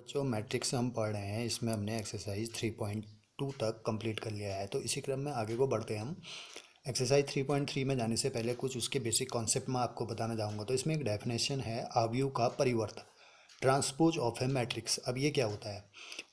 जो मैट्रिक्स हम पढ़ रहे हैं इसमें हमने एक्सरसाइज 3.2 तक कंप्लीट कर लिया है। तो इसी क्रम में आगे को बढ़ते हैं हम। एक्सरसाइज 3.3 में जाने से पहले कुछ उसके बेसिक कॉन्सेप्ट मैं आपको बताना चाहूँगा। तो इसमें एक डेफिनेशन है आव्यूह का परिवर्त, ट्रांसपोज ऑफ ए मैट्रिक्स। अब ये क्या होता है,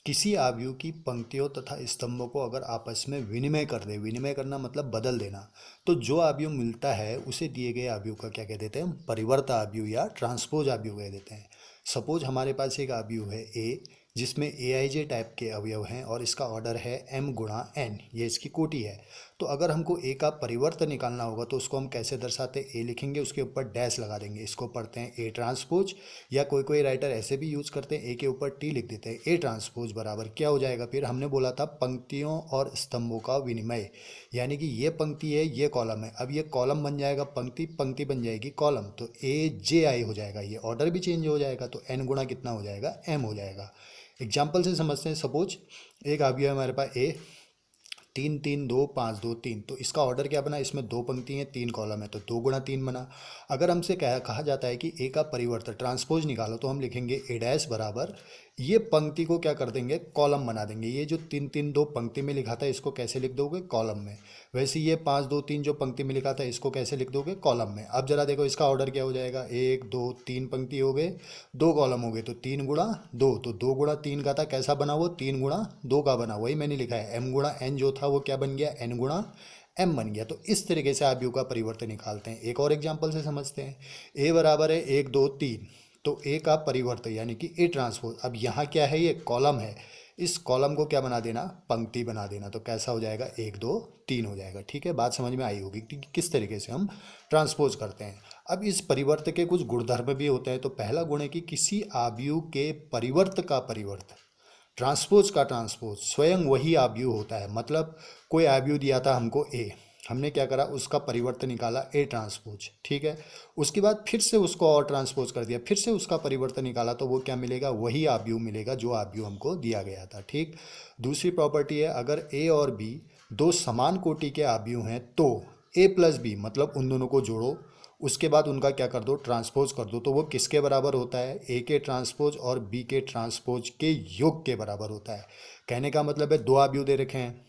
किसी आव्यूह की पंक्तियों तथा स्तंभों को अगर आपस में विनिमय कर दे, विनिमय करना मतलब बदल देना, तो जो आव्यूह मिलता है उसे दिए गए आव्यूह का क्या कह देते हैं, परिवर्त आव्यूह या ट्रांसपोज आव्यूह कह देते हैं। सपोज हमारे पास एक आव्यूह है ए, जिसमें ए आई जे टाइप के अवयव हैं और इसका ऑर्डर है m गुणा n, ये इसकी कोटि है। तो अगर हमको ए का परिवर्त निकालना होगा तो उसको हम कैसे दर्शाते हैं, ए लिखेंगे उसके ऊपर डैश लगा देंगे, इसको पढ़ते हैं ए ट्रांसपोज, या कोई कोई राइटर ऐसे भी यूज करते हैं ए के ऊपर टी लिख देते हैं। ए ट्रांसपोज बराबर क्या हो जाएगा, फिर हमने बोला था पंक्तियों और स्तंभों का विनिमय, यानी कि ये पंक्ति है ये कॉलम है, अब ये कॉलम बन जाएगा पंक्ति, पंक्ति बन जाएगी कॉलम, तो ए जे आई हो जाएगा, ये ऑर्डर भी चेंज हो जाएगा, तो एन गुणा कितना हो जाएगा, एम हो जाएगा। एग्जाम्पल से समझते हैं। सपोज एक आव्यूह है हमारे पास ए, 3 3 2 5 2 3, तो इसका ऑर्डर क्या बना, इसमें 2 पंक्ति हैं 3 कॉलम है, तो 2 गुणा 3 बना। अगर हमसे कहा जाता है कि ए का परिवर्त ट्रांसपोज निकालो, तो हम लिखेंगे ए डैश बराबर, ये पंक्ति को क्या कर देंगे, कॉलम बना देंगे। ये जो 3 3 2 पंक्ति में लिखा था इसको कैसे लिख दोगे, कॉलम में। वैसे ये 5 2 3 जो पंक्ति में लिखा था इसको कैसे लिख दोगे, कॉलम में। अब जरा देखो इसका ऑर्डर क्या हो जाएगा, 1 2 3 पंक्ति हो गए, 2 कॉलम हो गए, तो 3 गुणा 2, तो 2 गुणा 3 का था, कैसा बना वो 3 गुणा 2 का बना, वही मैंने लिखा है। एम गुणा एन जो था वो क्या बन गया, एन गुणा एम बन गया। तो इस तरीके से आव्यूह का परिवर्तन निकालते हैं। एक और एग्जाम्पल से समझते हैं। ए बराबर है 1 2 3, तो ए का परिवर्तन यानी कि ए ट्रांसपोज, अब यहाँ क्या है, ये कॉलम है, इस कॉलम को क्या बना देना, पंक्ति बना देना, तो कैसा हो जाएगा 1 2 3 हो जाएगा। ठीक है, बात समझ में आई होगी कि किस तरीके से हम ट्रांसपोज करते हैं। अब इस परिवर्त के कुछ गुणधर्म भी होते हैं। तो पहला गुण है कि किसी आव्यूह के परिवर्त का परिवर्त, ट्रांसपोज का ट्रांसपोज स्वयं वही आव्यूह होता है। मतलब कोई आव्यूह दिया था हमको ए, हमने क्या करा, उसका परिवर्तन निकाला ए ट्रांसपोज, ठीक है। उसके बाद फिर से उसको और ट्रांसपोज कर दिया, फिर से उसका परिवर्तन निकाला, तो वो क्या मिलेगा, वही आव्यूह मिलेगा जो आव्यूह हमको दिया गया था। ठीक। दूसरी प्रॉपर्टी है, अगर ए और बी दो समान कोटि के आव्यूह हैं तो ए प्लस बी, मतलब उन दोनों को जोड़ो, उसके बाद उनका क्या कर दो, ट्रांसपोज कर दो, तो वो किसके बराबर होता है, ए के ट्रांसपोज और बी के ट्रांसपोज के योग के बराबर होता है। कहने का मतलब है दो आव्यूह दे रखे हैं,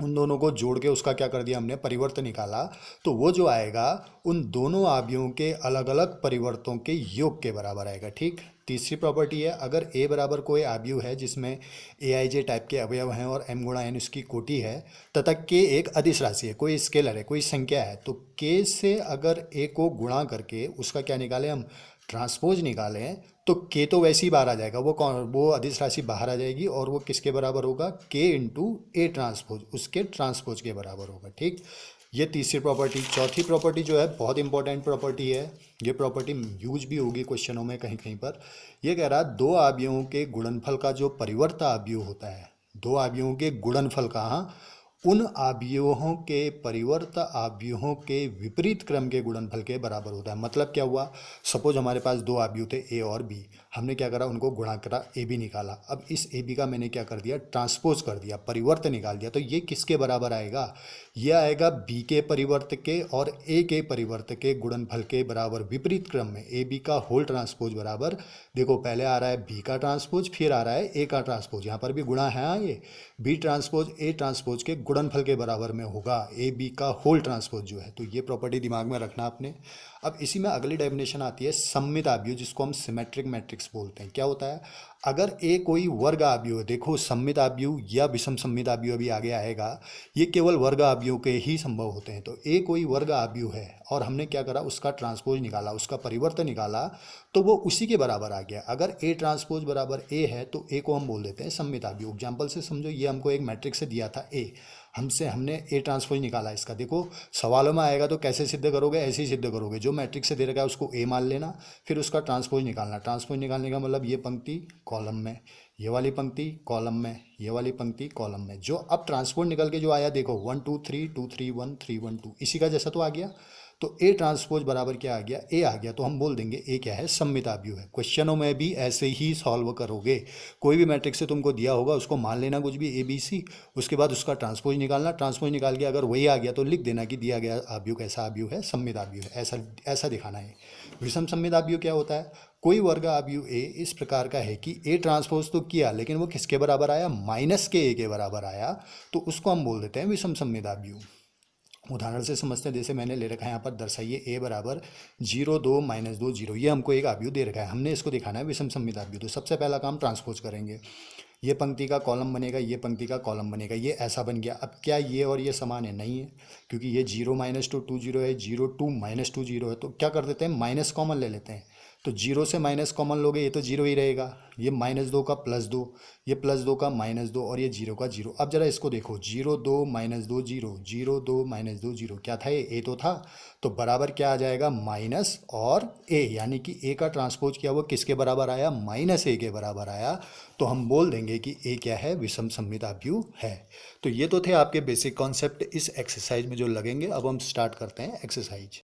उन दोनों को जोड़ के उसका क्या कर दिया हमने, परिवर्तन निकाला, तो वो जो आएगा उन दोनों आव्यूहों के अलग अलग परिवर्तों के योग के बराबर आएगा। ठीक। तीसरी प्रॉपर्टी है, अगर ए बराबर कोई आव्यूह है जिसमें ए आई जे टाइप के अवयव हैं और एम गुणा एन उसकी कोटि है, तथा के एक अदिश राशि है, कोई स्केलर है, कोई संख्या है, तो के से अगर ए को गुणा करके उसका क्या निकालें हम, ट्रांसपोज निकालें, तो के तो वैसे ही बाहर आ जाएगा, वो अदिश राशि बाहर आ जाएगी और वो किसके बराबर होगा, के इंटू ए ट्रांसपोज, उसके ट्रांसपोज के बराबर होगा। ठीक। ये तीसरी प्रॉपर्टी। चौथी प्रॉपर्टी जो है बहुत इंपॉर्टेंट प्रॉपर्टी है, ये प्रॉपर्टी यूज भी होगी क्वेश्चनों में कहीं कहीं पर। ये कह रहा है दो आव्यूहों के गुणनफल का जो परिवर्त आव्यूह होता है, दो आव्यूहों के गुणनफल का, उन आव्यूहों के परिवर्त आव्यूहों के विपरीत क्रम के गुणनफल के बराबर होता है। मतलब क्या हुआ, सपोज हमारे पास दो आव्यूह थे ए और बी, हमने क्या करा, उनको गुणा करा, ए बी निकाला। अब इस ए बी का मैंने क्या कर दिया, ट्रांसपोज कर दिया, परिवर्त निकाल दिया, तो ये किसके बराबर आएगा, ये आएगा बी के परिवर्त के और ए के परिवर्त के गुणनफल के बराबर विपरीत क्रम में। ए बी का होल ट्रांसपोज बराबर, देखो पहले आ रहा है बी का ट्रांसपोज, फिर आ रहा है ए का ट्रांसपोज, यहाँ पर भी गुणा है, ये बी ट्रांसपोज ए ट्रांसपोज के गुणनफल के बराबर में होगा ए बी का होल ट्रांसपोज जो है। तो ये प्रॉपर्टी दिमाग में रखना आपने। अब इसी में अगली डेफिनेशन आती है सममित आव्यूह, जिसको हम सिमेट्रिक मैट्रिक्स बोलते हैं। क्या होता है, अगर ए कोई वर्ग आव्यूह है, देखो सममित आव्यूह या विषम सममित आव्यूह अभी आगे आएगा, ये केवल वर्ग आव्यूह के ही संभव होते हैं। तो ए कोई वर्ग आव्यूह है और हमने क्या करा, उसका ट्रांसपोज निकाला, उसका परिवर्तन निकाला, तो वो उसी के बराबर आ गया। अगर ए ट्रांसपोज बराबर ए है तो ए को हम बोल देते हैं सममित आव्यूह। एग्जाम्पल से समझो, ये हमको एक मैट्रिक्स से दिया था ए, हमने ए ट्रांसपोज निकाला इसका। देखो सवालों में आएगा तो कैसे सिद्ध करोगे, ऐसे ही सिद्ध करोगे, जो मैट्रिक्स से दे रखा है उसको ए मान लेना, फिर उसका ट्रांसपोज निकालना। ट्रांसपोज निकालने का मतलब ये पंक्ति कॉलम में, ये वाली पंक्ति कॉलम में, ये वाली पंक्ति कॉलम में। जो अब ट्रांसपोज निकल के जो आया, देखो 1 2 3 2 3 1 3 1 2, इसी का जैसा तो आ गया। तो ए ट्रांसपोज बराबर क्या आ गया, ए आ गया। तो हम बोल देंगे ए क्या है, सममित आव्यूह है। क्वेश्चनों में भी ऐसे ही सॉल्व करोगे, कोई भी मैट्रिक्स से तुमको दिया होगा उसको मान लेना कुछ भी ABC, उसके बाद उसका ट्रांसपोज निकालना, ट्रांसपोज निकाल के अगर वही आ गया तो लिख देना कि दिया गया आव्यूह कैसा आव्यूह है, सममित आव्यूह है। ऐसा ऐसा दिखाना है। विषम सममित आव्यूह क्या होता है, कोई वर्ग आव्यूह ए इस प्रकार का है कि ए ट्रांसपोज तो किया लेकिन वो किसके बराबर आया, -के ए के बराबर आया, तो उसको हम बोल देते हैं विषम सममित आव्यूह। उदाहरण से समझते हैं, जैसे मैंने ले रखा है यहाँ पर, दर्शाइए ए बराबर 0 2 -2 0। ये हमको एक आव्यूह दे रखा है, हमने इसको दिखाना है विषम सममित आव्यूह। तो सबसे पहला काम ट्रांसपोज करेंगे, ये पंक्ति का कॉलम बनेगा, ये पंक्ति का कॉलम बनेगा, ये ऐसा बन गया। अब क्या ये और ये समान है, नहीं है, क्योंकि ये 0 -2 2 0 है, 0 2 -2 0 है। तो क्या कर देते हैं, माइनस कॉमन ले लेते हैं। तो 0 से माइनस कॉमन लोगे, ये तो 0 ही रहेगा, ये -2 का +2, ये +2 का -2 और ये 0 का 0। अब जरा इसको देखो, 0 2 -2 0, 0 2 -2 0, क्या था ये, ए तो था। तो बराबर क्या आ जाएगा, माइनस और ए, यानी कि ए का ट्रांसपोज किया वो किसके बराबर आया, -a के बराबर आया। तो हम बोल देंगे कि ए क्या है, विषम सममित आव्यूह है। तो ये तो थे आपके बेसिक कॉन्सेप्ट इस एक्सरसाइज में जो लगेंगे। अब हम स्टार्ट करते हैं एक्सरसाइज।